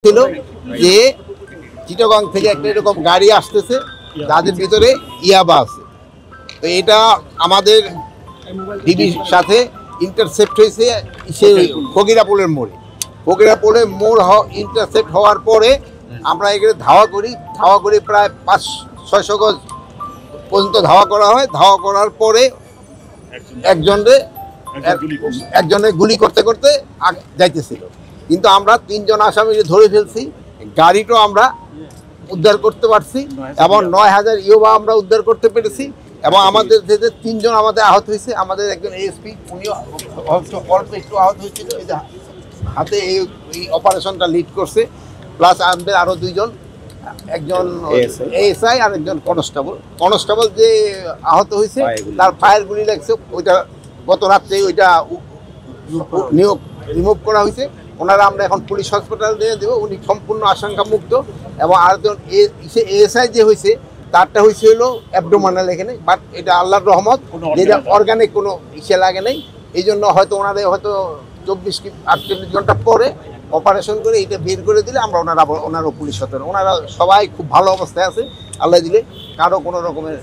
ছিল যে চিটাগং থেকে একটা এরকম গাড়ি আসতেছে যাদের ভিতরে ইয়াবা আছে। তো এটা আমাদের ডিবির সাথে ইন্টারসেপ্ট হয়েছে সে ফকিরাপুলের মোড়ে। ফকিরাপুলের মোড় ইন্টারসেপ্ট হওয়ার পরে আমরা এখানে ধাওয়া করি প্রায় 500-600 গজ পর্যন্ত ধাওয়া করা হয়। ধাওয়া করার পরে একজনে গুলি করতে করতে যাইতেছিল, কিন্তু আমরা 3 জন আসামিকে ধরে ফেলছি। গাড়িটাও আমরা উদ্ধার করতে পারছি এবং 9000 ইয়োবা আমরা উদ্ধার করতে পেরেছি। এবং আমাদের যে 3 জন আমাদের আহত হয়েছে, আমাদের একজন এএসপি উনিও অল্প একটু আহত হয়েছিল, এই হাতে এই অপারেশনটা লিড করছে। প্লাস আমাদের আরও 2 জন, একজন এএসআই আর একজন কনস্টেবল যে আহত হয়েছে তার ফায়ার গুলি লাগছে। ওইটা গত রাত্রে ওইটা রিমুভ করা হয়েছে। ওনারা আমরা এখন পুলিশ হসপিটাল দিয়ে দেবো, উনি সম্পূর্ণ আশঙ্কা মুক্ত। এবং আরেকজন এএসআই যে হয়েছে তারটা হয়েছে হলো অ্যাবডোমিনাল এখানে, বাট এটা আল্লাহর রহমত, যেটা অর্গানিক কোনো ইসে লাগে নেই। এই জন্য হয়তো ওনাদের হয়তো 24 কি 48 ঘন্টা পরে অপারেশন করে এটা বের করে দিলে আমরা ওনারও পুলিশ হতেন। ওনারা সবাই খুব ভালো অবস্থায় আছে আল্লাহ দিলে, কারো কোনো রকমের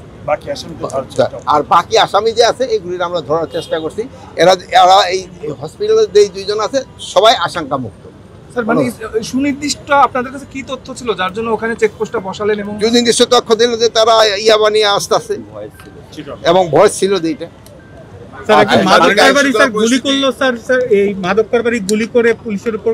আর বাকি আসামি যে আছে এগুলির আমরা ধরার চেষ্টা করছি। এরা এই হসপিটালের যে 2 জন আছে সবাই আশঙ্কা মুক্ত। স্যার, মানে সুনির্দিষ্ট আপনাদের কাছে কি তথ্য ছিল যার জন্য ওখানে চেকপোস্টটা বসালেন? এবং সুনির্দিষ্ট তথ্য দিল যে তারা ইয়াবা নিয়ে আসতেছে এবং ভয় ছিল যে এটা গুলি করলো। স্যার এই মাদক কারবারি গুলি করে পুলিশের উপর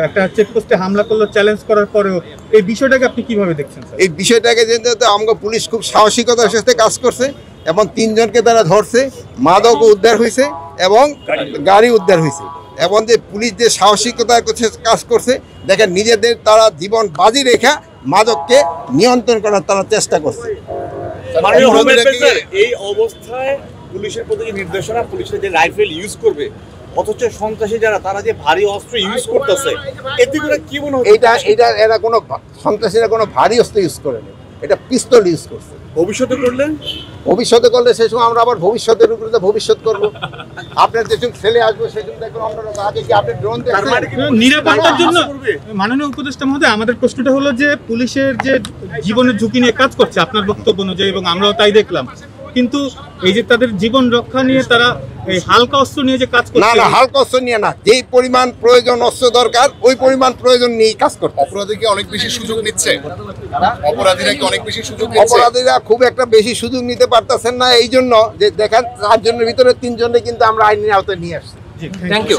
একটা চেকপোস্টে হামলা করলো চ্যালেঞ্জ করার পরেও, এই বিষয়টাকে আপনি কিভাবে দেখছেন? এই বিষয়টাকে যেহেতু আমাকে পুলিশ খুব সাহসিকতার সাথে কাজ করছে এবং 3 জনকে তারা ধরছে, মাদক উদ্ধার হয়েছে এবং গাড়ি উদ্ধার হয়েছে। এবং যে পুলিশ যে সাহসিকতার কাজ করছে, দেখেন নিজেদের তারা জীবন বাজি রেখা মাদককে নিয়ন্ত্রণ করার তারা চেষ্টা করছে। এই অবস্থায় পুলিশের প্রতি নির্দেশনা, পুলিশের যে রাইফেল ইউজ করবে, অথচ সন্ত্রাসী যারা তারা যে ভারী অস্ত্র ইউজ করতেছে, এতে করে কি মনে হয়? এটা এরা কোনো সন্ত্রাসীরা কোনো ভারী অস্ত্র ইউজ করেনি, এটা পিস্তল ইউজ করছে। ভবিষ্যতে করলে সেই সময় আমরা আবার ভবিষ্যতের উপরে ভবিষ্যৎ করবো। আপনার যেসব ছেলে আসবে সেসব দেখবেন আপনারা আগে কি আপনি ড্রোন নিরাপত্তার জন্য। মাননীয় উপদেষ্টা মহোদয়, আমাদের প্রশ্নটা হলো যে পুলিশের যে জীবনের ঝুঁকি নিয়ে কাজ করছে আপনার বক্তব্য অনুযায়ী, এবং আমরাও তাই দেখলাম, কিন্তু এই যে তাদের জীবন রক্ষা নিয়ে তারা এই হালকা অস্ত্র নিয়ে যে কাজ করছে। না, হালকা অস্ত্র নিয়ে না, যেই পরিমাণ প্রয়োজন অস্ত্র দরকার ওই পরিমাণ প্রয়োজন নিয়েই কাজ করতে। অপরাধীরা অনেক বেশি সুযোগ নিচ্ছে, অপরাধীরা খুব একটা বেশি সুযোগ নিতে পারতেছেন না। এই জন্য যে দেখেন 4 জনের ভিতরে 3 জনে কিন্তু আমরা আইনের আওতায় নিয়ে আসছি। Thank you.